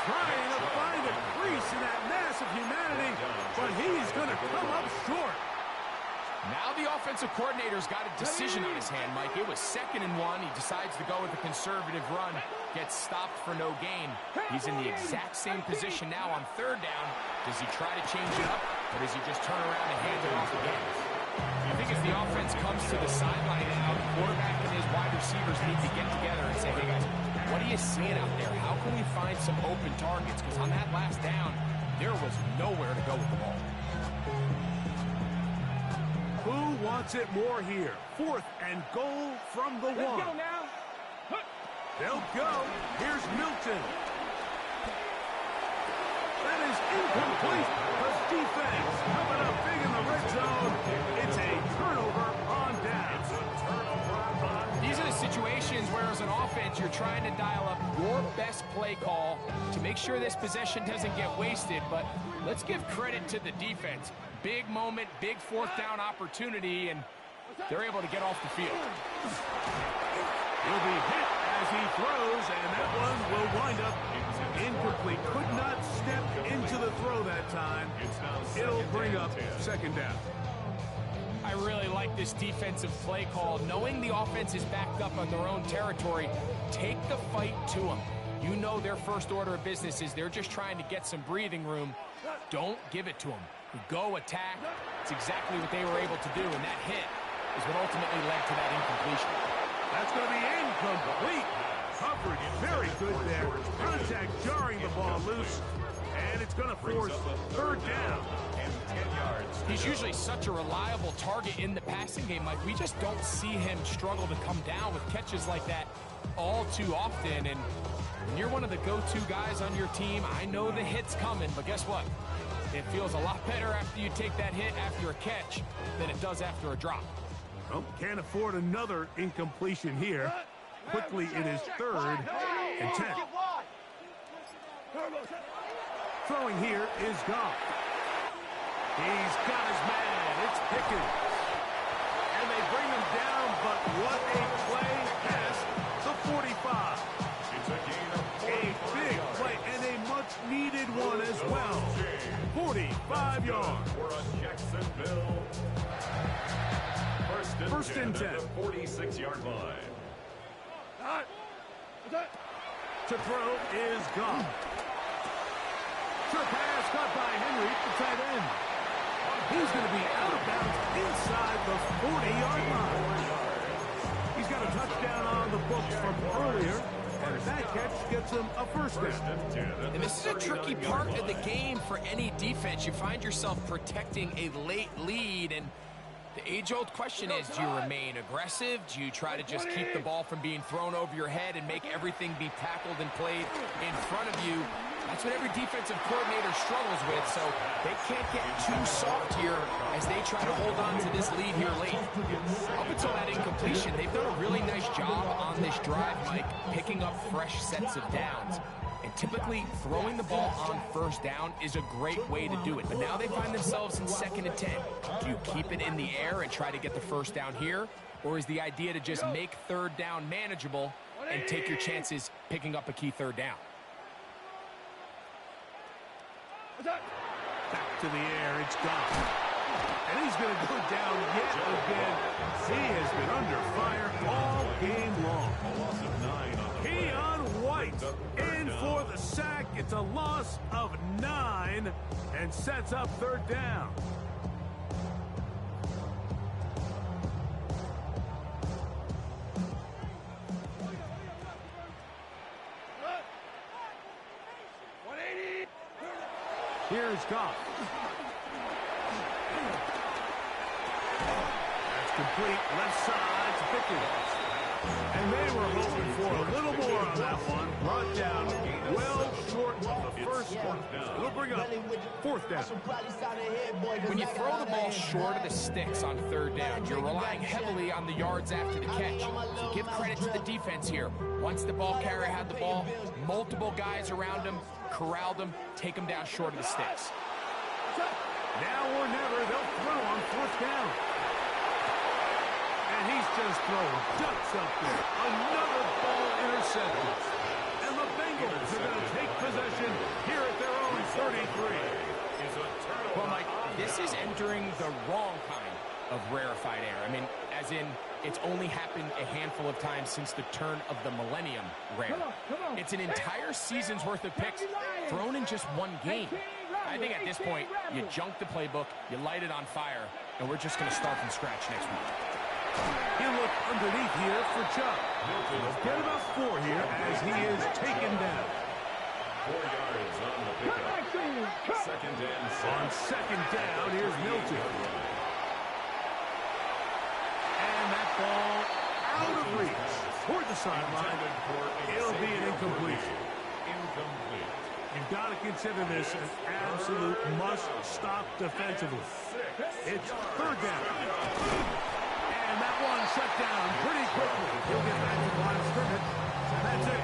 Trying to find a crease in that mass of humanity, but he's going to come up short. Now the offensive coordinator's got a decision on his hand, Mike. It was 2nd and 1. He decides to go with a conservative run, gets stopped for no gain. He's in the exact same position now on 3rd down. Does he try to change it up, or does he just turn around and hand it off again? I think as the offense comes to the sideline now, the quarterback and his wide receivers need to get together and say, hey guys, what are you seeing out there? How can we find some open targets? Because on that last down, there was nowhere to go with the ball. Who wants it more here? 4th and goal from the 1. Let's go now. They'll go. Here's Milton. That is incomplete. The defense coming up big in the red zone. It's a turnover on down. These are the situations where as an offense you're trying to dial up your best play call to make sure this possession doesn't get wasted, but let's give credit to the defense. Big moment, big 4th down opportunity, and they're able to get off the field. He'll be hit as he throws, and that one will wind up incomplete. Could not step into the throw that time. It'll bring up 2nd down. I really like this defensive play call. Knowing the offense is backed up on their own territory, take the fight to them. You know their first order of business is they're just trying to get some breathing room. Don't give it to them. Go attack. It's exactly what they were able to do, and that hit is what ultimately led to that incompletion. That's going to be incomplete. Coverage very good there. Contact jarring the ball loose, and it's going to force 3rd down. He's usually such a reliable target in the passing game. Like, we just don't see him struggle to come down with catches like that all too often. And when you're one of the go-to guys on your team, I know the hit's coming, but guess what? It feels a lot better after you take that hit after a catch than it does after a drop. Well, can't afford another incompletion here. Quickly, it is 3rd and 10. Throwing here is Goff. He's got his man. It's Pickens. And they bring him down, but what a play past the 45. It's a gain of A big play and a much-needed one as well. 45 yards. For a Jacksonville. First and 10 at the 46-yard line. To throw is gone. Short pass caught by Henry, the tight end. He's going to be out of bounds inside the 40-yard line. He's got a touchdown on the books from earlier, and that catch gets him a 1st down. And this is a tricky part of the game for any defense. You find yourself protecting a late lead, and the age-old question is, do you remain aggressive? Do you try to just keep the ball from being thrown over your head and make everything be tackled and played in front of you? That's what every defensive coordinator struggles with, so they can't get too soft here as they try to hold on to this lead here late. Up until that incompletion, they've done a really nice job on this drive, Mike, picking up fresh sets of downs. And typically, throwing the ball on 1st down is a great way to do it. But now they find themselves in 2nd and 10. Do you keep it in the air and try to get the 1st down here? Or is the idea to just make 3rd down manageable and take your chances picking up a key 3rd down? Back to the air, it's gone. And he's going to go down yet again. He has been under fire all game long. A loss of 9 on the Keon White in for the sack. It's a loss of 9 and sets up 3rd down. Here's Goff. That's complete. Left side to Pickens. And they were hoping for a little more on that one. Brought down well short of the first one. It'll bring up fourth down. When you throw the ball short of the sticks on third down, you're relying heavily on the yards after the catch. So give credit to the defense here. Once the ball carrier had the ball, multiple guys around him, corralled him, take him down short of the sticks. Now or never, they'll throw on fourth down. And he's just throwing ducks up there. Another ball intercepted. And the Bengals are going to take possession here at their own 33. Well, Mike, this is entering the wrong kind of rarefied air. I mean, as in, it's only happened a handful of times since the turn of the millennium rare. It's an entire season's worth of picks thrown in just one game. I think at this point, you junk the playbook, you light it on fire, and we're just going to start from scratch next week. He'll look underneath here for Chubb. He'll get about 4 here as he is taken down. 4 yards on the pickup. Second and 6. On second down, here's Milton. And that ball out of reach toward the sideline. It'll be an incompletion. Incomplete. You've got to consider this an absolute must-stop defensively. It's third down. And that one shut down pretty quickly. He'll get back to the line of scrimmage. And that's it.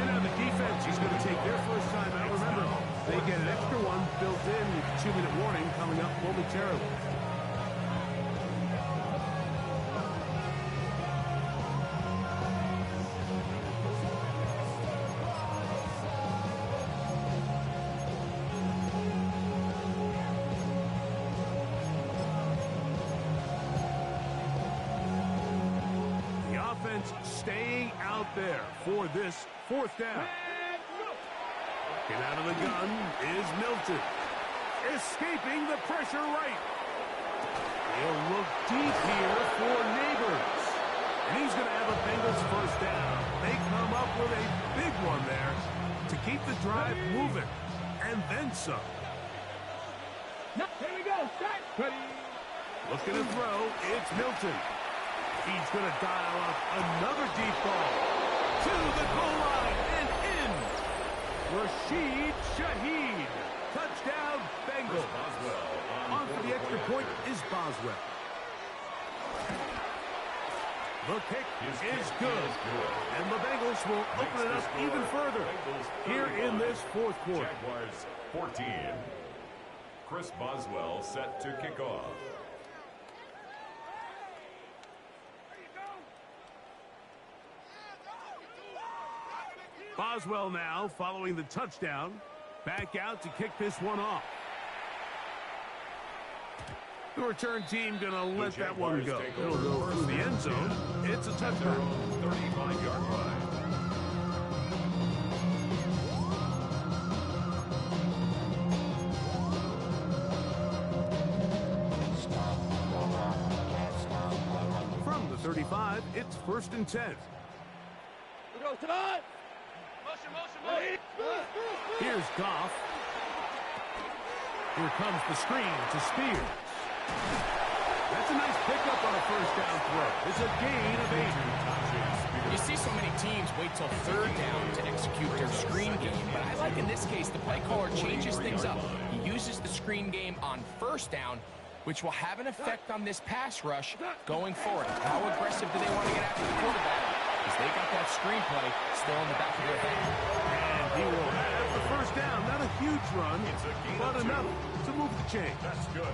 And now the defense is going to take their first time out. Remember, they get an extra one built in with the 2-minute warning coming up momentarily. Staying out there for this fourth down. Get out of the gun is Milton. Escaping the pressure right. He'll look deep here for Neighbors. And he's going to have a Bengals first down. They come up with a big one there to keep the drive moving. And then some. Here we go. Start. Ready. Looking to throw. It's Milton. He's going to dial up another deep ball to the goal line and in. Rashid Shaheed. Touchdown, Bengals. On for the extra point is Boswell. The kick is good. And the Bengals will open it up even further here in this fourth quarter. Jaguars 14. Chris Boswell set to kick off. Boswell now following the touchdown. Back out to kick this one off. The return team going to let that one go. It'll go through the end zone. It's a touchdown. 35-yard line. From the 35, it's 1st and 10. We go tonight. Here's Goff. Here comes the screen to Spears. That's a nice pickup on a first down throw. It's a gain of 8. You see so many teams wait till third down to execute their screen game, but I like in this case the play caller changes things up. He uses the screen game on first down, which will have an effect on this pass rush going forward. How aggressive do they want to get after the quarterback? Because they got that screenplay still in the back of their head. And he will have the first down. Not a huge run, but enough to move the chain. That's good.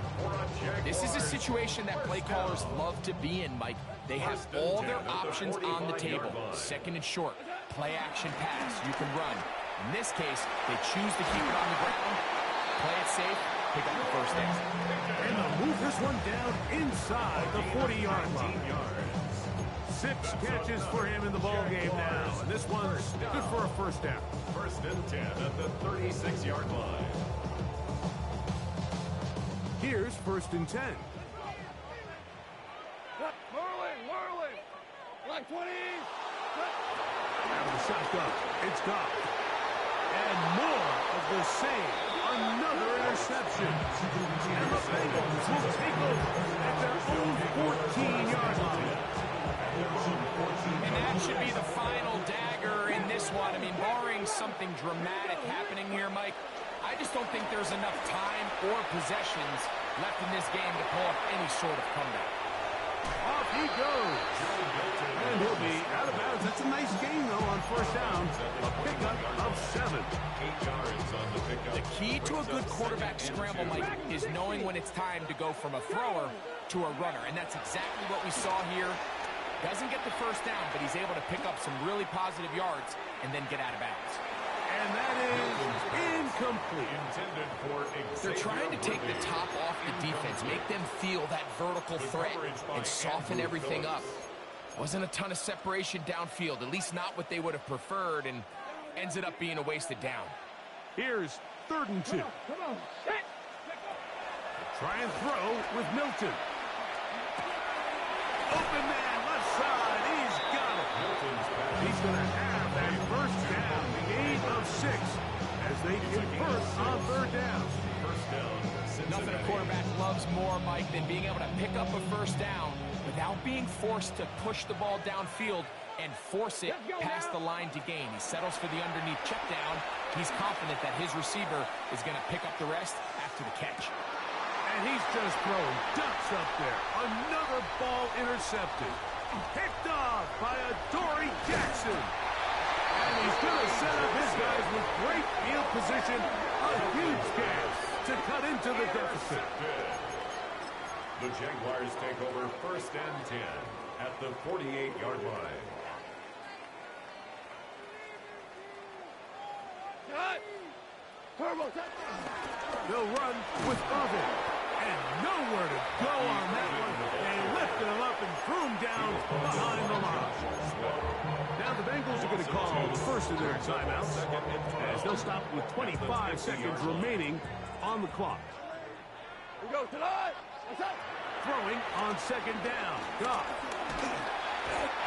This is a situation that play callers love to be in, Mike. They have all their options on the table. Second and short, play action pass, you can run. In this case, they choose to keep it on the ground, play it safe, pick up the first down. And they'll move this one down inside the 40-yard line. 6 catches for him in the ballgame now. And this one's good for a first down. 1st and 10 at the 36-yard line. Here's 1st and 10. Whirling. Like 20. Out of the shotgun, it's Goff. And more of the save. Another interception. And the Bengals will take over at their own 14-yard line. And that should be the final dagger in this one. I mean, barring something dramatic happening here, Mike, I just don't think there's enough time or possessions left in this game to pull off any sort of comeback. Off he goes. And he'll be out of bounds. It's a nice game, though, on first down. A pickup of 7. 8 yards on the pickup. The key to a good quarterback scramble, Mike, is knowing when it's time to go from a thrower to a runner. And that's exactly what we saw here. Doesn't get the first down, but he's able to pick up some really positive yards and then get out of bounds. And that is incomplete. Intended for They're trying to take the top off the defense, make them feel that vertical threat, and soften everything up. Wasn't a ton of separation downfield, at least not what they would have preferred, and ends up being a wasted down. Here's 3rd and 2. Come on, set. Try and throw with Milton. Open man, left side. He's got it. He's going to have that first down. The gain of 6 as they convert on 3rd down. First down. Nothing a quarterback loves more, Mike, than being able to pick up a first down without being forced to push the ball downfield and force it past the line to gain. He settles for the underneath check down. He's confident that his receiver is going to pick up the rest after the catch. And he's just throwing ducks up there. Another ball intercepted. Picked off by Adoree Jackson. And he's going to set up his guys with great field position. A huge pass to cut into the deficit. The Jaguars take over 1st and 10 at the 48-yard line. They'll run with Irvin. And nowhere to go on that one. They lifted him up and threw him down behind the line. Now the Bengals are going to call the first of their timeouts as they'll stop with 25 seconds remaining on the clock. We go tonight. What's up? Throwing on 2nd down. Goff.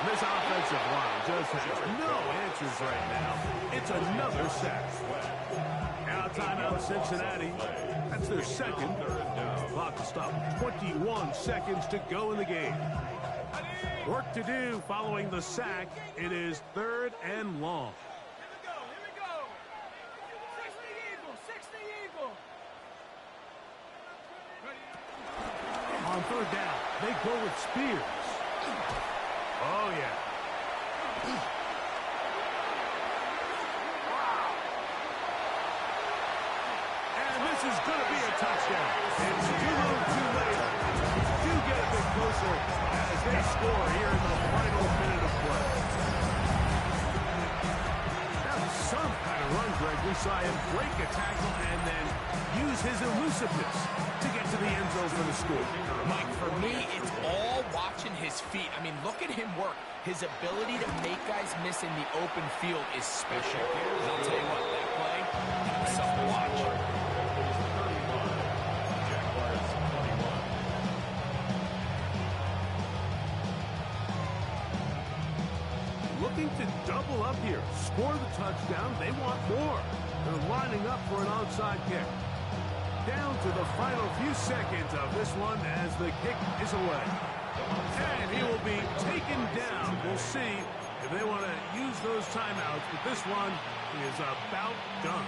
This offensive line just has no answers right now. It's another sack. Now timeout Cincinnati. That's their 2nd. Clock to stop. 21 seconds to go in the game. Work to do following the sack. It is 3rd and long. Here we go. 60 Eagle. On 3rd down, they go with Spears. Oh, yeah. And this is going to be a touchdown. It's too little too late. We do get a bit closer as they score here in the final minute of play. That was some kind of run, Greg. We saw him break a tackle and then use his elusiveness to get to the end zone for the score. Mike, for me, it's all watching his feet. I mean, look at him work. His ability to make guys miss in the open field is special. And I'll tell you what, that play, that was something to watch. Looking to double up here, score the touchdown. They want more. They're lining up for an onside kick. Down to the final few seconds of this one as the kick is away. And he will be taken down. We'll see if they want to use those timeouts, but this one is about done.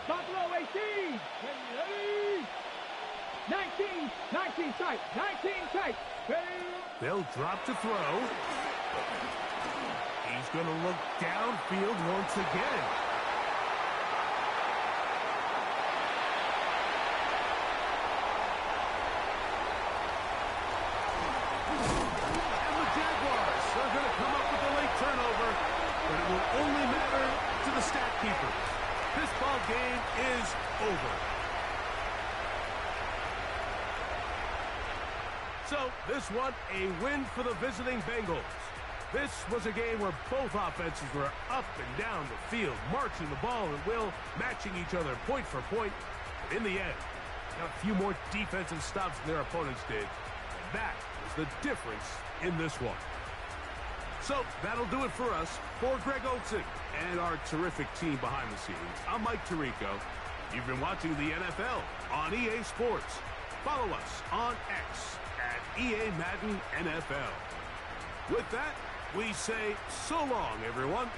Buffalo 18. 19 tight. 19 tight. They'll drop to throw. He's going to look downfield once again. And the Jaguars are going to come up with a late turnover, but it will only matter to the stat keeper. This ball game is over. So, this one, a win for the visiting Bengals. This was a game where both offenses were up and down the field, marching the ball at will, matching each other point for point. But in the end, got a few more defensive stops than their opponents did. And that was the difference in this one. So that'll do it for us. For Greg Olson and our terrific team behind the scenes, I'm Mike Tirico. You've been watching the NFL on EA Sports. Follow us on X at EA Madden NFL. With that, we say so long, everyone.